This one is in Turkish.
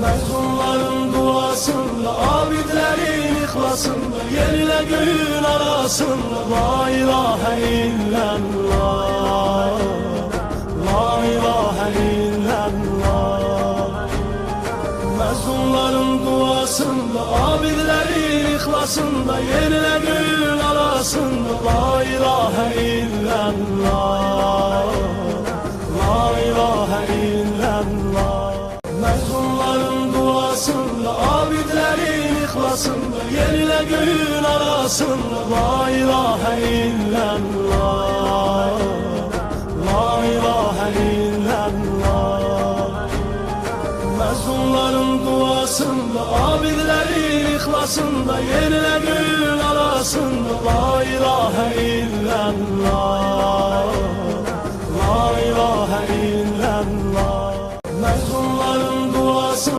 Mezunların duasında, abidlerin ihlasında, yer ile göğün arasında la ilahe illallah, la ilahe illallah. Mezunların duasında, abidlerin ihlasında, yer ile göğün arasında la ilahe illallah, la ilahe illallah. Mezunların duasında, abidlerin ihlasında, yer ile göğün arasında la ilahe illallah, la ilahe illallah. Mezunların duasında, abidlerin ihlasında, yer ile göğün arasında la ilahe illallah, la ilahe illallah.